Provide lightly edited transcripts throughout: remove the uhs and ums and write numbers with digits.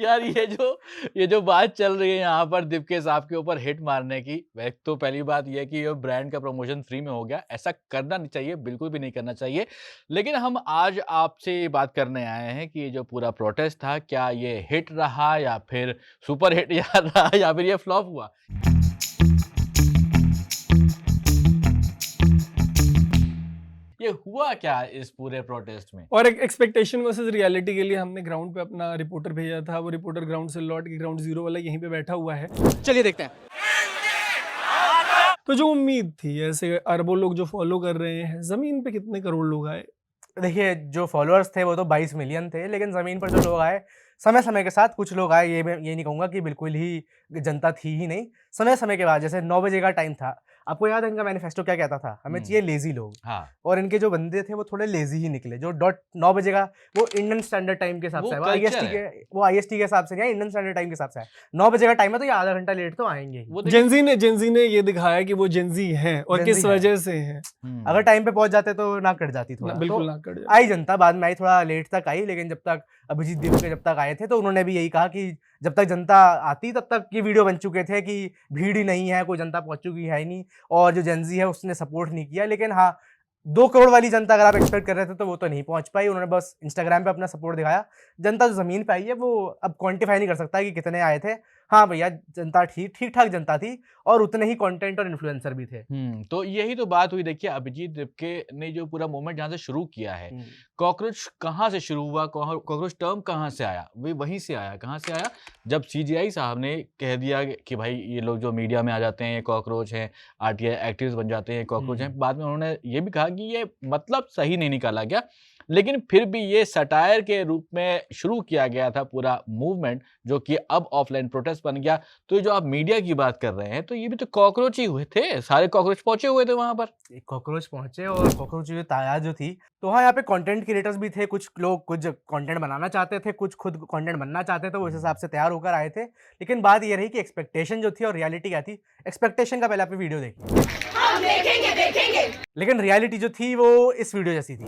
यार ये जो बात चल रही है यहाँ पर दीपके साहब के ऊपर हिट मारने की, एक तो पहली बात ये है कि ये ब्रांड का प्रमोशन फ्री में हो गया, ऐसा करना नहीं चाहिए, बिल्कुल भी नहीं करना चाहिए। लेकिन हम आज आपसे ये बात करने आए हैं कि ये जो पूरा प्रोटेस्ट था, क्या ये हिट रहा या फिर सुपर हिट या रहा या फिर ये फ्लॉप हुआ? ये हुआ क्या इस पूरे प्रोटेस्ट में? और एक एक्सपेक्टेशन वर्सेस रियलिटी के लिए हमने ग्राउंड पे अपना रिपोर्टर भेजा था। वो रिपोर्टर ग्राउंड से लौट के ग्राउंड जीरो वाला यहीं पे बैठा हुआ है। चलिए देखते हैं। तो जो उम्मीद थी, ऐसे अरबों लोग जो फॉलो कर रहे हैं, जमीन पे कितने करोड़ लोग आए? देखिए, जो फॉलोअर्स थे वो तो 22 मिलियन थे, लेकिन ज़मीन पर जो लोग आए, समय-समय के साथ कुछ लोग आए, ये मैं ये नहीं कहूँगा कि बिल्कुल ही जनता थी ही नहीं। समय-समय के बाद जैसे 9 बजे का टाइम था, आपको याद है इनका मैनिफेस्टो क्या कहता था? हमें चाहिए लेज़ी लोग। हाँ, और इनके जो बंदे थे वो थोड़े लेज़ी ही निकले, जो डॉट 9 बजे का वो इंडियन स्टैंडर्ड टाइम के हिसाब वो से है, कल्चर है। वो आईएसटी के हिसाब से नहीं है, इंडियन स्टैंडर्ड टाइम के हिसाब से है। 9 बजे का टाइम है तो ये आधा घंटा लेट तो आएँगे ही। वो देखिए जेंजी ने ये दिखाया कि वो जेंजी हैं और जेन ज़ी किस है। वजह से हैं। अगर टाइम पे पहुँच जाते तो नाक कट जाती थोड़ा। बिल्कुल तो ना कर जाए। आई जनता बाद में आई, थोड़ा लेट तक आई, लेकिन जब तक अभिजीत दीपके जब तक आए थे तो उन्होंने भी यही कहा कि जब तक जनता आती तब तक ये वीडियो बन चुके थे कि भीड़ ही नहीं है, कोई जनता पहुंच चुकी है ही नहीं, और जो जेन ज़ी है उसने सपोर्ट नहीं किया। लेकिन हाँ, 2 करोड़ वाली जनता अगर आप एक्सपेक्ट कर रहे थे तो वो तो नहीं पहुंच पाई। उन्होंने बस इंस्टाग्राम पे अपना सपोर्ट दिखाया। जनता जो ज़मीन पे आई है वो अब क्वांटिफाई नहीं कर सकता कि कितने आए थे। हाँ भैया, जनता ठीक-ठाक जनता थी और उतने ही कंटेंट और इन्फ्लुएंसर भी थे। तो यही तो बात हुई। देखिए अभिजीत दीपके ने जो पूरा मूवमेंट जहाँ से शुरू किया है, कॉकरोच कहाँ से शुरू हुआ, कॉकरोच टर्म कहाँ से आया? वहीं से आया। कहाँ से आया? जब सीजेआई साहब ने कह दिया कि भाई ये लोग जो मीडिया में आ जाते हैं ये कॉकरोच हैं, आरटीआई एक्टिविस्ट बन जाते हैं, कॉकरोच हैं। बाद में उन्होंने ये भी कहा कि ये मतलब सही नहीं निकाला गया, लेकिन फिर भी ये सटायर के रूप में शुरू किया गया था पूरा मूवमेंट, जो कि अब ऑफलाइन प्रोटेस्ट बन गया। तो जो आप मीडिया की बात कर रहे हैं, तो ये भी तो कॉकरोच ही हुए थे, सारे कॉकरोच पहुँचे हुए थे वहाँ पर। कॉकरोच पहुंचे और कॉकरोच की तादाद जो थी, तो हाँ, यहाँ पे कंटेंट क्रिएटर्स भी थे। कुछ लोग कुछ कंटेंट बनाना चाहते थे, कुछ खुद कंटेंट बनना चाहते थे, वो इस हिसाब से तैयार होकर आए थे। लेकिन बात ये रही कि एक्सपेक्टेशन जो थी और रियलिटी क्या थी। एक्सपेक्टेशन का पहले आप वीडियो देखिए, हम देखेंगे। लेकिन रियलिटी जो थी वो इस वीडियो जैसी थी।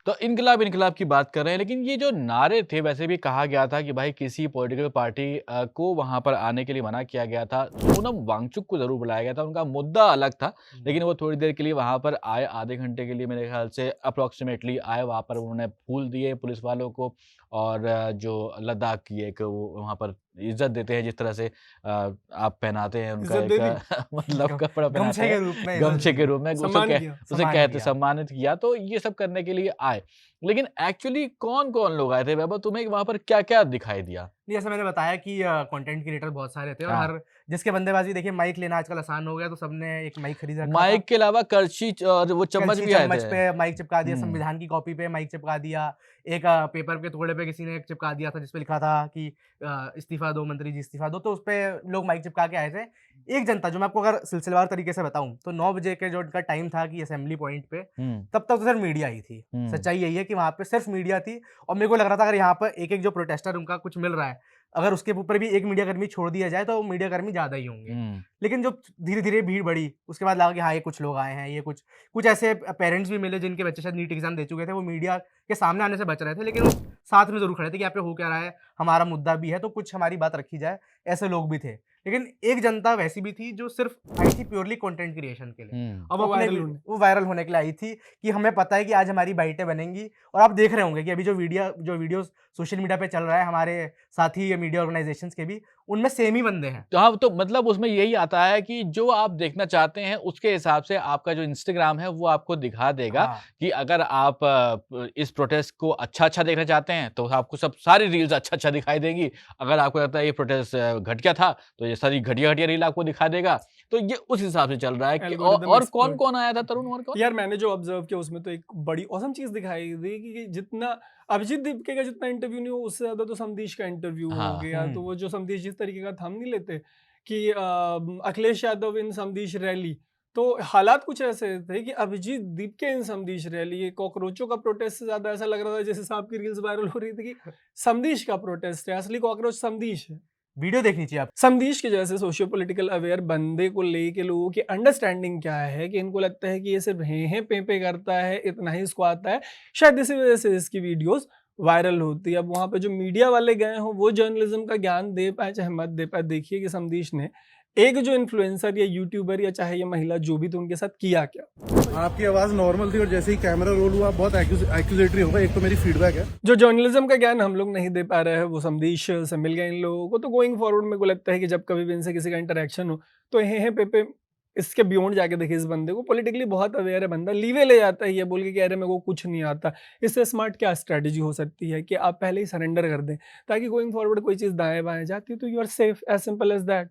तो इनकलाब की बात कर रहे हैं, लेकिन ये जो नारे थे, वैसे भी कहा गया था कि भाई किसी पॉलिटिकल पार्टी को वहाँ पर आने के लिए मना किया गया था। सोनम वांगचुक को ज़रूर बुलाया गया था, उनका मुद्दा अलग था, लेकिन वो थोड़ी देर के लिए वहाँ पर आए, आधे घंटे के लिए मेरे ख्याल से अप्रॉक्सिमेटली आए। वहाँ पर उन्होंने फूल दिए पुलिस वालों को, और जो लद्दाख की एक वो वहाँ पर इज़्ज़त देते हैं, जिस तरह से आप पहनाते हैं उनका इज्जत दे एक मतलब कपड़ा पहनाते गमछे के हैं, रूप में गमछे के रूप में सम्मान किया। उसे सम्मानित किया। तो ये सब करने के लिए आए। लेकिन एक्चुअली कौन-कौन लोग आए थे वैभव? तुम्हें वहाँ पर क्या-क्या दिखाई दिया? जैसे मैंने बताया कि कंटेंट क्रिएटर बहुत सारे थे और हाँ। हर जिसके बंदेबाजी देखिए, माइक लेना आजकल आसान हो गया, तो सबने एक माइक खरीद रखा था। माइक के अलावा करछी और वो चम्मच कलछी भी आए चम्मच थे। पे माइक चिपका दिया, हुँ। संविधान की कॉपी पे माइक चिपका दिया, एक पेपर के टुकड़े पे किसी ने एक चिपका दिया था जिसपे लिखा था कि इस्तीफा दो मंत्री जी, इस्तीफा दो। तो उसपे लोग माइक चिपका के आए थे। एक जनता, जो मैं आपको अगर सिलसिलेवार तरीके से बताऊं, तो 9 बजे के जो उनका टाइम था कि असेंबली पॉइंट पे, हुँ। तब तक तो सिर्फ मीडिया ही थी। हुँ। सच्चाई यही है कि वहां पे सिर्फ मीडिया थी। और मेरे को लग रहा था अगर यहाँ पर एक-एक जो प्रोटेस्टर उनका कुछ मिल रहा है, अगर उसके ऊपर भी एक मीडिया कर्मी छोड़ दिया जाए तो मीडिया कर्मी ज्यादा ही होंगे। हुँ। लेकिन जो धीरे-धीरे भीड़ बढ़ी, उसके बाद लगा कि हाँ, ये कुछ लोग आए हैं, ये कुछ ऐसे पेरेंट्स भी मिले जिनके बच्चे शायद नीट एग्ज़ाम दे चुके थे, वो मीडिया के सामने आने से बच रहे थे, लेकिन वो साथ में ज़रूर खड़े थे कि यहाँ पे हो क्या रहा है, हमारा मुद्दा भी है, तो कुछ हमारी बात रखी जाए, ऐसे लोग भी थे। लेकिन एक जनता वैसी भी थी जो सिर्फ़ आई थी प्योरली कंटेंट क्रिएशन के लिए। हुँ। अब वो अपने वायरल होने। वो वायरल होने के लिए आई थी कि हमें पता है कि आज हमारी बाइटें बनेंगी। और आप देख रहे होंगे कि अभी जो वीडियोज़ सोशल मीडिया पे चल रहा है, हमारे साथी मीडिया ऑर्गनाइज़ेशंस के भी, उनमें सेम ही बंदे हैं। तो हाँ, तो मतलब उसमें यही आता है कि जो आप देखना चाहते हैं, उसके हिसाब से आपका जो इंस्टाग्राम है, वो आपको दिखा देगा हाँ। कि अगर आप इस प्रोटेस्ट को अच्छा-अच्छा देखना चाहते हैं, तो आपको सब सारी रील्स अच्छा-अच्छा दिखाई देंगी। अगर आपको लगता है ये प्रोटेस्ट घटिया था, तो ये सारी घटिया-घटिया रील आपको दिखा देगा। तो ये उस हिसाब से चल रहा है कि एल्गोरिदम और एक्सपर्ट। कौन-कौन आया था तरुण, और कौन? यार मैंने जो ऑब्जर्व किया उसमें तो एक बड़ी औसम चीज दिखाई दी कि जितना अभिजीत दीपके का जितना इंटरव्यू नहीं हो, उससे ज्यादा तो समदीश का इंटरव्यू हो हाँ। गया। तो वो जो समदीश जिस तरीके का थंब नहीं लेते कि अखिलेश यादव इन समदीश रैली, तो हालात कुछ ऐसे थे कि अभिजीत दीपके इन समदीश रैली, ये कॉकरोचों का प्रोटेस्ट से ज्यादा ऐसा लग रहा था जैसे साहब की रील्स वायरल हो रही थी कि समदीश का प्रोटेस्ट है, असली कॉकरोच समदीश है। वीडियो देखनी चाहिए आप। समदीश के जैसे सोशियो पॉलिटिकल अवेयर बंदे को लेके लोगों की अंडरस्टैंडिंग क्या है कि इनको लगता है कि ये सिर्फ हैं पे करता है, इतना ही इसको आता है, शायद इसी वजह से इसकी वीडियोस वायरल होती है। अब वहाँ पे जो मीडिया वाले गए हों वो जर्नलिज्म का ज्ञान दे पाए चाहे मत दे पाए, देखिए कि समदीश ने एक जो इन्फ्लुएंसर या यूट्यूबर या चाहे ये महिला जो भी, तो उनके साथ किया क्या। आपकी आवाज़ नॉर्मल थी और जैसे ही कैमरा रोल हुआ बहुत एक्यूजेटरी होगा, एक तो मेरी फीडबैक है। जो जर्नलिज्म का ज्ञान हम लोग नहीं दे पा रहे हैं वो समदीश से मिल गए इन लोगों को। तो गोइंग फॉरवर्ड मेरे को लगता है कि जब कभी भी इनसे किसी का इंटरेक्शन हो तो हे पे इसके बियॉन्ड जाके देखिए इस बंदे को, पॉलिटिकली बहुत अवेयर है बंदा, लीवे ले जाता है ये बोल के कि अरे मेरे को कुछ नहीं आता। इससे स्मार्ट क्या स्ट्रैटेजी हो सकती है कि आप पहले ही सरेंडर कर दें ताकि गोइंग फॉरवर्ड कोई चीज़ दाएं बाएं जाती है तो you are safe, as simple as that.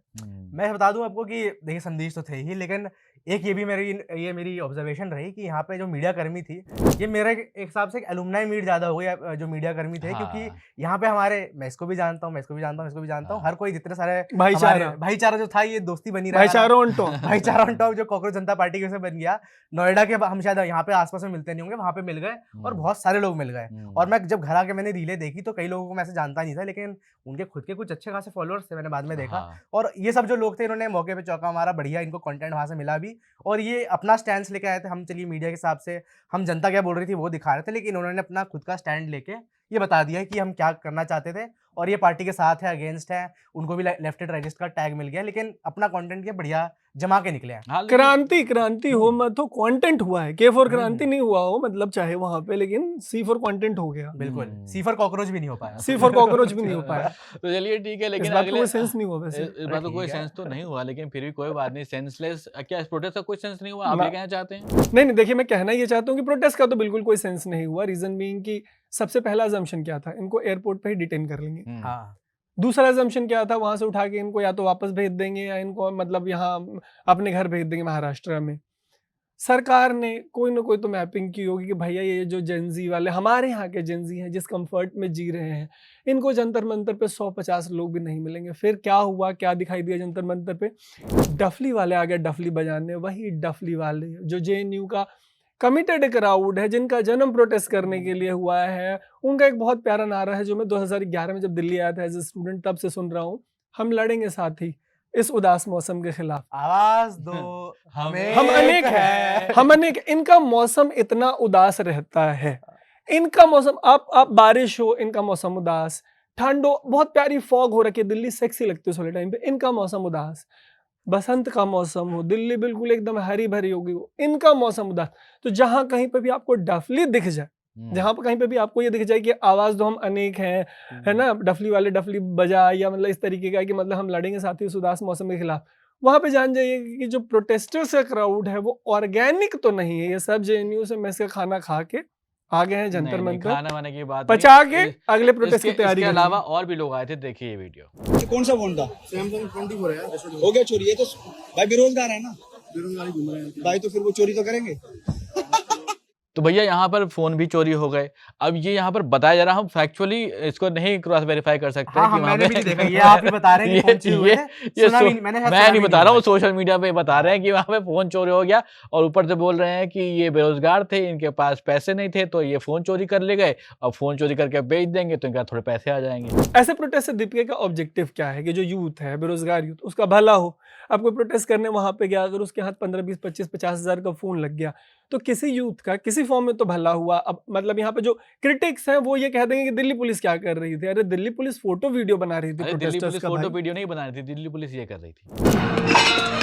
मैं बता दूं आपको कि देखिए संदेश तो थे ही, लेकिन एक ये भी मेरी ऑब्जर्वेशन रही कि यहाँ पे जो मीडिया कर्मी थी, ये मेरे एक हिसाब से एक एलुमनाई मीट ज़्यादा हो गया जो मीडिया कर्मी थे, क्योंकि यहाँ पे हमारे, मैं इसको भी जानता हूँ, मैं इसको भी जानता हूँ, इसको भी जानता हूँ, हर कोई जितने सारे भाईचारा जो था ये दोस्ती बनी रहा, भाईचारा ऑन टॉप जो कॉकरोच जनता पार्टी के से बन गया। नोएडा के हम शायद यहाँ पे आसपास में मिलते नहीं होंगे, वहाँ पे मिल गए और बहुत सारे लोग मिल गए। और मैं जब घर आके मैंने रीलें देखी तो कई लोगों को मैं ऐसे जानता नहीं था, लेकिन उनके खुद के कुछ अच्छे खासे फॉलोअर्स थे, मैंने बाद में देखा। और ये सब जो लोग थे इन्होंने मौके पे चौका मारा, बढ़िया इनको कंटेंट वहाँ से मिला भी, और ये अपना स्टैंड लेके आए थे। हम चलिए मीडिया के हिसाब से हम जनता क्या बोल रही थी वो दिखा रहे थे, लेकिन उन्होंने अपना खुद का स्टैंड लेके ये बता दिया कि हम क्या करना चाहते थे और ये पार्टी के साथ है, अगेंस्ट है, उनको भी लेफ्टेड राइटिस्ट का टैग मिल गया, लेकिन अपना कंटेंट के बढ़िया जमा के निकले हैं। क्रांति हो मत हो, कंटेंट हुआ है। के फॉर क्रांति नहीं हुआ हो मतलब चाहे वहां पे, लेकिन सी फॉर कंटेंट हो गया। बिल्कुल, सी फॉर कॉकरोच भी नहीं हो पाया, सी फॉर कॉकरोच भी नहीं हो पाया। तो चलिए ठीक है, लेकिन इस बात को कोई सेंस नहीं हुआ वैसे। इस बात को कोई सेंस तो नहीं हुआ, लेकिन फिर भी कोई बात नहीं। सेंसलेस क्या इस प्रोटेस्ट का कोई सेंस नहीं हुआ, आप ये कहना चाहते हैं? नहीं, देखिए मैं कहना ये चाहता हूँ कि प्रोटेस्ट का तो बिल्कुल कोई सेंस नहीं हुआ। रीजन बीइंग कि सबसे पहला अजम्पशन क्या था, इनको एयरपोर्ट पे ही डिटेन कर लेंगे। हाँ। दूसरा अजम्पशन क्या था, वहां से उठा के इनको या तो वापस भेज देंगे या इनको मतलब यहाँ अपने घर भेज देंगे महाराष्ट्र में। सरकार ने कोई ना कोई तो मैपिंग की होगी कि भैया ये जो जेंजी वाले हमारे यहाँ के जेंजी हैं जिस कंफर्ट में जी रहे हैं, इनको जंतर मंतर पे 100-50 लोग भी नहीं मिलेंगे। फिर क्या हुआ, क्या दिखाई दिया जंतर मंतर पे? डफली वाले आ गए डफली बजाने। वही डफली वाले जो जेएनयू का कमिटेड क्राउड है, जिनका जन्म प्रोटेस्ट करने के लिए हुआ है। उनका एक बहुत प्यारा नारा है जो मैं 2011 में जब दिल्ली आया था एज ए स्टूडेंट तब से सुन रहा हूँ, हम लड़ेंगे साथी इस उदास मौसम के खिलाफ। आवाज दो हमें, हम अनेक हैं, हम अनेक। इनका मौसम इतना उदास रहता है, इनका मौसम आप बारिश हो इनका मौसम उदास, ठंड हो, बहुत प्यारी फॉग हो रखी है, दिल्ली सेक्सी लगती है उस वाले टाइम पे, इनका मौसम उदास। बसंत का मौसम हो, दिल्ली बिल्कुल एकदम हरी भरी होगी, इनका मौसम उदास। तो जहां कहीं पे भी आपको डफली दिख जाए, जहां पर कहीं पे भी आपको ये दिख जाए कि आवाज दो हम अनेक हैं, है ना, डफली वाले डफली बजा, या मतलब इस तरीके का कि मतलब हम लड़ेंगे साथी इस उदास मौसम के खिलाफ, वहां पे जान जाइए कि जो प्रोटेस्टर्स का क्राउड है वो ऑर्गेनिक तो नहीं है। ये सब जेएनयू से मेस का खाना खा के आ गए हैं जंतर मंतर, खाना वाने की बात पचा के अगले प्रोटेस्ट की तैयारी। इसके अलावा और भी लोग आए थे, देखिए ये वीडियो। ये कौन सा फोन था? सैमसंग 24 है यार, हो गया चोरी। ये तो भाई बेरोजगार है ना बेरोजगारी घूम रहे हैं भाई, तो फिर वो चोरी तो करेंगे। तो भैया यहाँ पर फोन भी चोरी हो गए। अब ये यहाँ पर बताया जा रहा, हम फैक्चुअली इसको नहीं क्रॉस वेरीफाई कर सकते। हाँ, मैंने भी नहीं देखा, ये आप ही बता रहे हैं कि फोन चोरी हुए थे। मैं नहीं बता रहा हूँ, सोशल मीडिया पे बता रहे हैं कि वहाँ पे फोन चोरी हो गया, और ऊपर से बोल रहे हैं कि ये बेरोजगार थे, इनके पास पैसे नहीं थे तो ये फोन चोरी कर ले गए, और फोन चोरी करके बेच देंगे तो इनका थोड़े पैसे आ जाएंगे। ऐसे प्रोटेस्ट से दीपिका का ऑब्जेक्टिव क्या है कि जो यूथ है, बेरोजगार यूथ, उसका भला हो। अब कोई प्रोटेस्ट करने वहां पे गया, अगर उसके हाथ 15, 20, 25, 50 हजार का फोन लग गया तो किसी यूथ का किसी फॉर्म में तो भला हुआ। अब मतलब यहाँ पे जो क्रिटिक्स हैं वो ये कह देंगे कि दिल्ली पुलिस क्या कर रही थी। अरे दिल्ली पुलिस फोटो वीडियो बना रही थी, दिल्ली पुलिस फोटो भाई। वीडियो नहीं बना रही थी, दिल्ली पुलिस ये कर रही थी।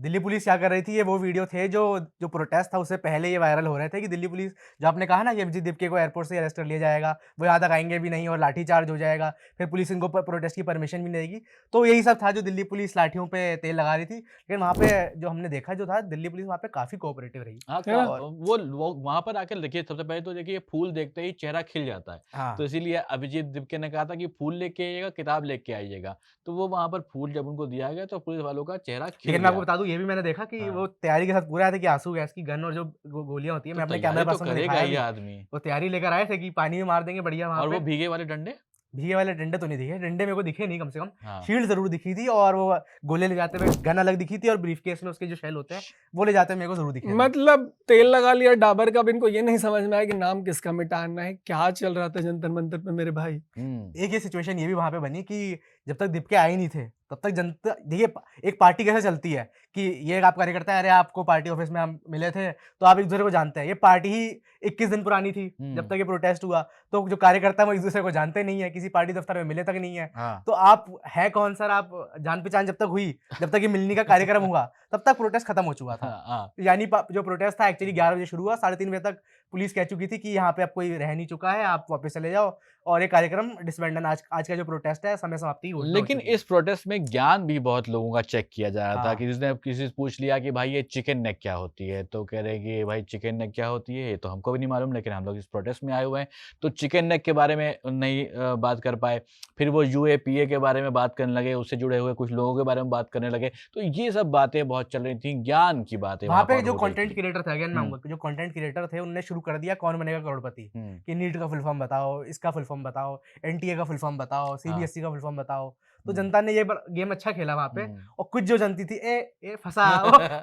दिल्ली पुलिस क्या कर रही थी, ये वो वीडियो थे जो प्रोटेस्ट था उससे पहले ये वायरल हो रहे थे कि दिल्ली पुलिस, जो आपने कहा ना कि अभिजीत दीपके को एयरपोर्ट से अरेस्ट कर लिया जाएगा, वो यहाँ तक आएंगे भी नहीं और लाठी चार्ज हो जाएगा, फिर पुलिस इनको प्रोटेस्ट की परमिशन भी नहीं देगी। तो यही सब था जो दिल्ली पुलिस लाठियों पे तेल लगा रही थी। लेकिन वहाँ पे जो हमने देखा जो था, दिल्ली पुलिस वहाँ पे काफी कोऑपरेटिव रही। हाँ, वो वहाँ पर आकर देखिए, सबसे पहले तो देखिए फूल देखते ही चेहरा खिल जाता है। हाँ। तो इसीलिए अभिजीत दीपके ने कहा था कि फूल लेके आइएगा, किताब लेके आइएगा, तो वो वहाँ पर फूल जब उनको दिया गया तो पुलिस वालों का चेहरा खिल लेकिन गया। मैं आपको बता दूं, ये भी मैंने देखा कि वो तैयारी के साथ पूरा आया था कि आंसू गैस की गन और जो गोलियां होती है, मैं अपने कैमरा पर्सन को दिखाया भी। आदमी वो तैयारी लेकर आए थे कि पानी में मार देंगे बढ़िया वहाँ और पे। वो भीगे वाले डंडे, भीगे वाले डंडे तो नहीं दिखे, डंडे मेरे को दिखे नहीं, कम से कम हाँ। शील्ड जरूर दिखी थी, और वो गोले ले जाते हुए गन अलग दिखी थी, और ब्रीफ केस में उसके जो शेल होते हैं वो ले जाते हुए मेरे को जरूर दिखे। मतलब तेल लगा लिया डाबर का, अब इनको ये नहीं समझ में आया कि नाम किसका मिटाना है। क्या चल रहा था जंतर मंतर पे मेरे भाई। एक ये सिचुएशन ये भी वहां पे बनी कि जब तक दीपके आए नहीं थे तब तक जनता देखिए एक पार्टी कैसे चलती है कि ये एक आप कार्यकर्ता है, अरे आपको पार्टी ऑफिस में हम मिले थे तो आप एक दूसरे को जानते हैं। ये पार्टी ही 21 दिन पुरानी थी जब तक ये प्रोटेस्ट हुआ, तो जो कार्यकर्ता है वो एक दूसरे को जानते नहीं है, किसी पार्टी दफ्तर में मिले तक नहीं है। हाँ। तो आप है कौन सर, आप जान पहचान जब तक हुई, जब तक ये मिलने का कार्यक्रम हुआ तब तक प्रोटेस्ट खत्म हो चुका था। हाँ, यानी जो प्रोटेस्ट था एक्चुअली 11 बजे शुरू हुआ, 3:30 बजे तक पुलिस कह चुकी थी कि यहाँ पे अब कोई रह नहीं चुका है, आप वापस चले जाओ, और ये कार्यक्रम डिसबैंडन आज का जो प्रोटेस्ट है समय समाप्ति की घोषणा हो लेकिन चुकी है। इस प्रोटेस्ट में ज्ञान भी बहुत लोगों का चेक किया जा रहा था हाँ। कि जिसने किसी से पूछ लिया कि भाई ये चिकन नेक क्या होती है, तो कह रहे कि भाई चिकन नेक क्या होती है ये तो हमको भी नहीं मालूम, लेकिन हम लोग इस प्रोटेस्ट में आए हुए हैं, तो चिकन नेक के बारे में नहीं बात कर पाए। फिर वो यूएपीए के बारे में बात करने लगे, उससे जुड़े हुए कुछ लोगों के बारे में बात करने लगे, तो ये सब बातें बहुत चल रही थी, ज्ञान की बातें वहाँ पे पर जो हो रही कंटेंट थी। क्रिएटर थे, अगेन मैं हम्म। आऊंगा, जो कंटेंट क्रिएटर थे उन्होंने शुरू कर दिया कौन बनेगा करोड़पति, हम्म, कि नीट का फुल फॉर्म बताओ, इसका फुल फॉर्म बताओ, एनटीए का फुल फॉर्म बताओ, सीबीएसई का फुल फॉर्म बताओ। तो हम्म। जनता ने ये गेम अच्छा खेला वहाँ पे, हम्म। और कुछ जो जनती थी ए फंसा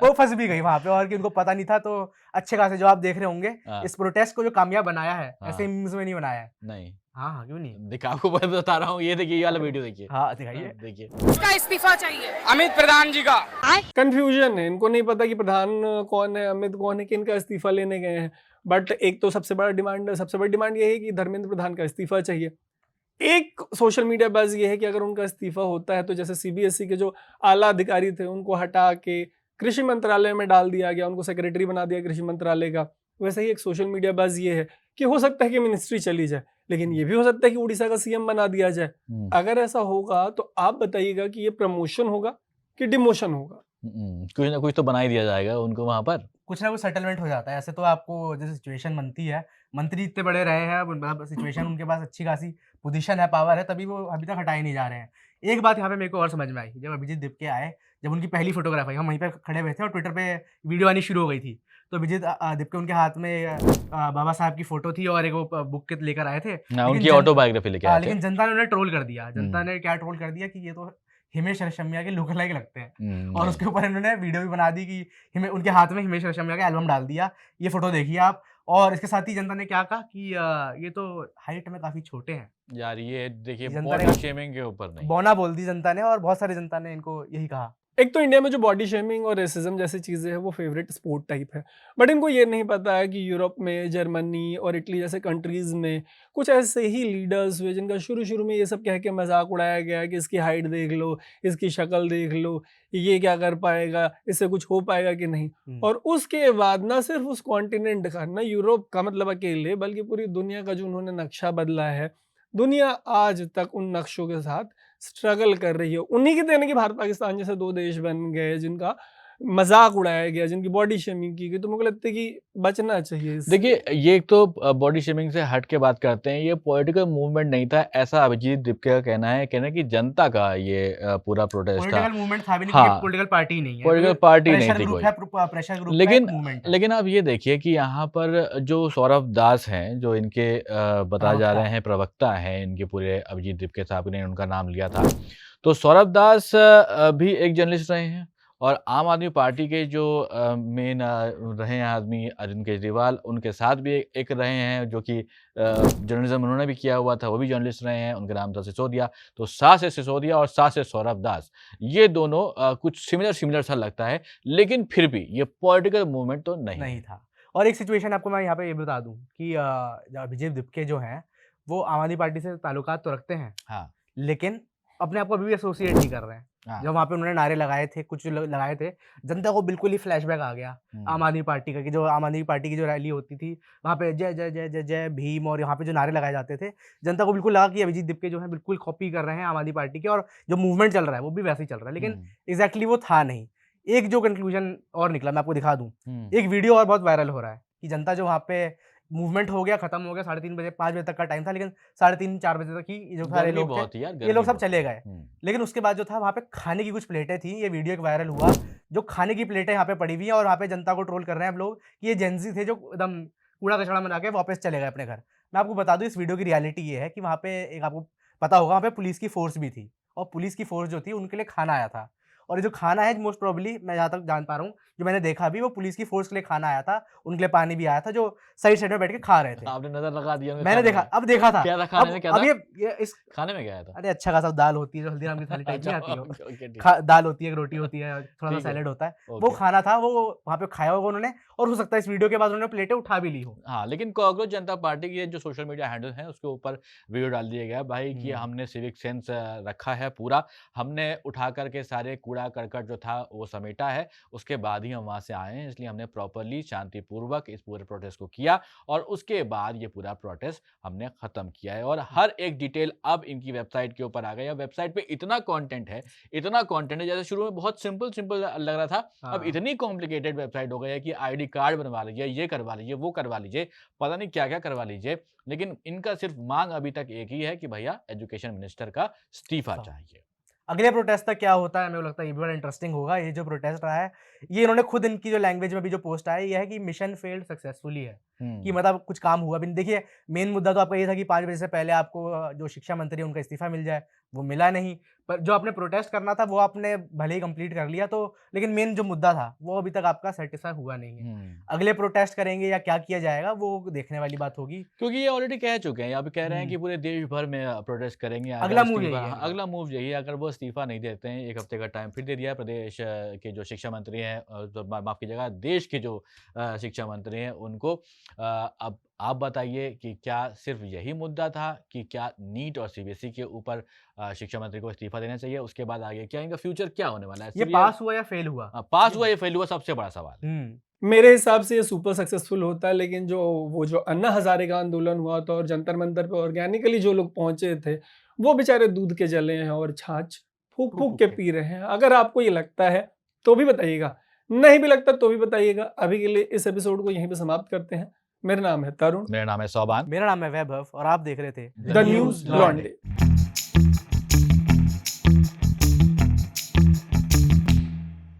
वो फंस भी गई वहाँ पे, और कि उनको पता नहीं था, तो अच्छे खासे जो आप देख रहे होंगे हाँ। इस प्रोटेस्ट को जो कामयाब बनाया है, हाँ। ऐसे मीम्स में नहीं बनाया है। नहीं हाँ हाँ, क्यों नहीं। देखा, आपको मैं बता रहा हूँ, ये देखिए, ये वाला वीडियो देखिए। हाँ दिखाइए। देखिए उसका इस्तीफा चाहिए। अमित प्रधान जी का कंफ्यूजन है, इनको नहीं पता कि प्रधान कौन है, अमित कौन है, किन का इस्तीफा लेने गए हैं। बट एक तो सबसे बड़ी डिमांड ये है कि धर्मेंद्र प्रधान का इस्तीफा चाहिए। एक सोशल मीडिया बज़ ये है कि अगर उनका इस्तीफा होता है तो जैसे सीबीएसई के जो आला अधिकारी थे उनको हटा के कृषि मंत्रालय में डाल दिया गया, उनको सेक्रेटरी बना दिया कृषि मंत्रालय का, वैसे ही एक सोशल मीडिया बज़ ये है कि हो सकता है कि मिनिस्ट्री चली जाए, लेकिन ये भी हो सकता है कि उड़ीसा का सीएम बना दिया जाए। अगर ऐसा होगा तो आप बताइएगा कि ये प्रमोशन होगा कि डिमोशन होगा। कुछ ना कुछ तो बना ही दिया जाएगा उनको वहां पर। कुछ ना कुछ सेटलमेंट हो जाता है। ऐसे तो आपको जैसे सिचुएशन बनती है, मंत्री इतने बड़े रहे हैं, मतलब सिचुएशन उनके पास अच्छी खासी पोजीशन है, पावर है, तभी वो अभी तक हटाए नहीं जा रहे हैं। एक बात यहाँ पे मेरे को और समझ में आई, जब अभिजीत दीपके आए, जब उनकी पहली फोटोग्राफ आई, हम वहीं पे खड़े हुए थे और ट्विटर पे वीडियो आनी शुरू हो गई थी, तो अभिजीत दीपके उनके हाथ में बाबा साहब की फोटो थी और एक वो बुक लेकर आए थे। उनकी ऑटोबायोग्राफी लेके आए थे। लेकिन जनता ने उन्हें ट्रोल कर दिया। जनता ने क्या ट्रोल कर दिया कि ये तो हिमेश रेशमिया के लुक लाइक लगते हैं, और उसके ऊपर इन्होंने वीडियो भी बना दी कि उनके हाथ में हिमेश रेशमिया का एल्बम डाल दिया। ये फोटो देखिए आप। और इसके साथ ही जनता ने क्या कहा कि ये तो हाइट में काफी छोटे हैं। यार ये देखिए, जनता ने बॉडी शेमिंग के ऊपर नहीं, बौना बोल दी जनता ने, और बहुत सारी जनता ने इनको यही कहा। एक तो इंडिया में जो बॉडी शेमिंग और रेसिज्म जैसी चीज़ें हैं वो फेवरेट स्पोर्ट टाइप है, बट इनको ये नहीं पता है कि यूरोप में, जर्मनी और इटली जैसे कंट्रीज़ में कुछ ऐसे ही लीडर्स हुए जिनका शुरू में ये सब कह के मजाक उड़ाया गया कि इसकी हाइट देख लो, इसकी शक्ल देख लो, ये क्या कर पाएगा, इससे कुछ हो पाएगा कि नहीं। और उसके बाद ना सिर्फ उस कॉन्टिनेंट का, ना यूरोप का मतलब अकेले, बल्कि पूरी दुनिया का जो उन्होंने नक्शा बदला है, दुनिया आज तक उन नक्शों के साथ स्ट्रगल कर रही है। उन्हीं की देने की भारत पाकिस्तान जैसे दो देश बन गए जिनका मजाक उड़ाया गया, जिनकी बॉडी शेमिंग की गई। तो मुझे लगता है कि बचना चाहिए इससे। देखिए ये एक तो बॉडी शेमिंग से हट के बात करते हैं, ये पॉलिटिकल मूवमेंट नहीं था, ऐसा अभिजीत दीपके का कहना है कि जनता का ये पूरा प्रोटेस्ट था। पॉलिटिकल मूवमेंट था भी नहीं, हाँ, पॉलिटिकल पार्टी नहीं है, पॉलिटिकल पार्टी नहीं थी कोई। प्रेशर ग्रुप का एक मूवमेंट है। लेकिन आप ये देखिए कि यहाँ पर जो सौरभ दास हैं, जो इनके बताए जा रहे हैं प्रवक्ता हैं, इनके पूरे अभिजीत दीपके साहब ने उनका नाम लिया था, तो सौरभ दास भी एक जर्नलिस्ट रहे हैं, और आम आदमी पार्टी के जो मेन रहे हैं आदमी अरविंद केजरीवाल, उनके साथ भी एक रहे हैं, जो कि जर्नलिज्म उन्होंने भी किया हुआ था, वो भी जर्नलिस्ट रहे हैं, उनका नाम था सिसोदिया। तो सा से सिसोदिया और सा से सौरभ दास, ये दोनों कुछ सिमिलर सा लगता है, लेकिन फिर भी ये पॉलिटिकल मूवमेंट तो नहीं था। और एक सिचुएशन आपको मैं यहाँ पे ये बता दूं कि अभिजीत दीपके जो हैं वो आम आदमी पार्टी से ताल्लुकात तो रखते हैं, हाँ, लेकिन अपने आप को अभी भी एसोसिएट नहीं कर रहे हैं। हाँ। जब वहाँ पे उन्होंने नारे लगाए थे, कुछ लगाए थे, जनता को बिल्कुल ही फ्लैशबैक आ गया आम आदमी पार्टी का, कि जो आम आदमी पार्टी की जो रैली होती थी वहाँ पे जय जय जय जय जय भीम, और यहाँ पे जो नारे लगाए जाते थे, जनता को बिल्कुल लगा कि अभिजीत दीपके जो है बिल्कुल कॉपी कर रहे हैं आम आदमी पार्टी के, और जो मूवमेंट चल रहा है वो भी वैसे ही चल रहा है, लेकिन एग्जैक्टली वो था नहीं। एक जो कंक्लूजन और निकला, मैं आपको दिखा दूं, एक वीडियो और बहुत वायरल हो रहा है कि जनता जो वहाँ पे मूवमेंट हो गया, खत्म हो गया, 3:30 बजे 5 बजे तक का टाइम था, लेकिन 3:30-4 बजे तक ही जो सारे लोग थे ये लोग सब चले गए। लेकिन उसके बाद जो था वहाँ पे खाने की कुछ प्लेटें थी, ये वीडियो एक वायरल हुआ, जो खाने की प्लेटें यहाँ पे पड़ी हुई है, और वहाँ पे जनता को ट्रोल कर रहे हैं हम लोग कि ये जेंजी थे जो एकदम कूड़ा कचड़ा बना के वापस चले गए अपने घर। मैं आपको बता दूं इस वीडियो की रियलिटी ये है कि वहाँ पे एक आपको पता होगा वहाँ पे पुलिस की फोर्स भी थी, और पुलिस की फोर्स जो थी उनके लिए खाना आया था, और ये जो खाना है मोस्ट प्रोबेबली मैं जहाँ तक जान पा रहा हूँ, जो मैंने देखा अभी, वो पुलिस की फोर्स के लिए खाना आया था, उनके लिए पानी भी आया था, जो साइड में बैठ के खा रहे थे। आपने नजर लगा दिया उनके मैंने खाने देखा, में? अब देखा था। क्या था खाने में, क्या अब था? ये इस खाने में क्या आया था? अरे अच्छा खासा दाल होती है जो हल्दीराम की थाली टाइप अच्छा, नहीं आती हो, ओके, ओके, ठीक दाल होती है, एक रोटी होती है, थोड़ा सा ठीक है, सैलेड होता है, वो ओके। खाना था, वो वहाँ पे खाया होगा उन्होंने, और हो सकता है इस वीडियो के बाद उन्होंने प्लेटें उठा भी ली हो। हाँ, लेकिन कॉकरोच जनता पार्टी के जो सोशल मीडिया हैंडल हैं उसके ऊपर वीडियो डाल दिया गया भाई कि हमने सिविक सेंस रखा है पूरा, हमने उठा करके सारे कूड़ा करकट जो था वो समेटा है, उसके बाद ही हम वहाँ से आए हैं, इसलिए हमने प्रॉपर्ली शांतिपूर्वक इस पूरे प्रोटेस्ट को किया और उसके बाद ये पूरा प्रोटेस्ट हमने खत्म किया है। और हर एक डिटेल अब इनकी वेबसाइट के ऊपर आ गई है। वेबसाइट पे इतना कंटेंट है, जैसे शुरू में बहुत सिंपल लग रहा था, अब हाँ। इतनी कॉम्प्लिकेटेड वेबसाइट हो गई है कि आईडी कार्ड बनवा लीजिए, ये करवा लीजिए, वो करवा लीजिए, पता नहीं क्या-क्या करवा लीजिए, लेकिन इनका सिर्फ मांग अभी तक एक ही है कि भैया एजुकेशन मिनिस्टर का इस्तीफा हाँ। चाहिए। अगले प्रोटेस्ट तक क्या होता है, मेरे को लगता है ये भी बड़ा इंटरेस्टिंग होगा। ये जो प्रोटेस्ट रहा है, ये इन्होंने खुद, इनकी जो लैंग्वेज में भी जो पोस्ट आया ये है कि मिशन फेल्ड सक्सेसफुली है, कि मतलब कुछ काम हुआ भी नहीं। देखिए मेन मुद्दा तो आपका ये था कि 5 बजे से पहले आपको जो शिक्षा मंत्री है उनका इस्तीफा मिल जाए, वो मिला नहीं। पर जो आपने प्रोटेस्ट करना था वो आपने भले ही कंप्लीट कर लिया, तो लेकिन मेन जो मुद्दा था वो अभी तक आपका सेटिस्फाई हुआ नहीं है। अगले प्रोटेस्ट करेंगे या क्या किया जाएगा वो देखने वाली बात होगी। क्योंकि ये ऑलरेडी कह चुके हैं, अभी कह रहे हैं कि पूरे देश भर में प्रोटेस्ट करेंगे। अगला मूव यही है। अगला मूव यही है, अगर वो इस्तीफा नहीं देते हैं, 1 हफ्ते का टाइम फिर दे दिया है। प्रदेश के जो शिक्षा मंत्री हैं, तो माफ कीजिएगा, देश के जो शिक्षा मंत्री हैं उनको। अब आप बताइए कि क्या सिर्फ यही मुद्दा था कि क्या नीट और सीबीएसई के ऊपर शिक्षा मंत्री को इस्तीफा देना चाहिए? उसके बाद आगे क्या इनका फ्यूचर क्या होने वाला है? ये पास हुआ या फेल हुआ? पास हुआ या फेल हुआ, सबसे बड़ा सवाल। मेरे हिसाब से ये सुपर सक्सेसफुल होता है, लेकिन जो अन्ना हजारे का आंदोलन हुआ था और जंतर मंतर पे ऑर्गेनिकली जो लोग पहुंचे थे, वो बेचारे दूध के जले हैं और छाछ फूक फूक के पी रहे हैं। अगर आपको ये लगता है तो भी बताइएगा, नहीं भी लगता तो भी बताइएगा। अभी के लिए इस एपिसोड को यहीं पे समाप्त करते हैं। मेरा नाम है तरुण, मेरा नाम है सोबान, मेरा नाम है वैभव और आप देख रहे थे द न्यूज लॉन्ड्री।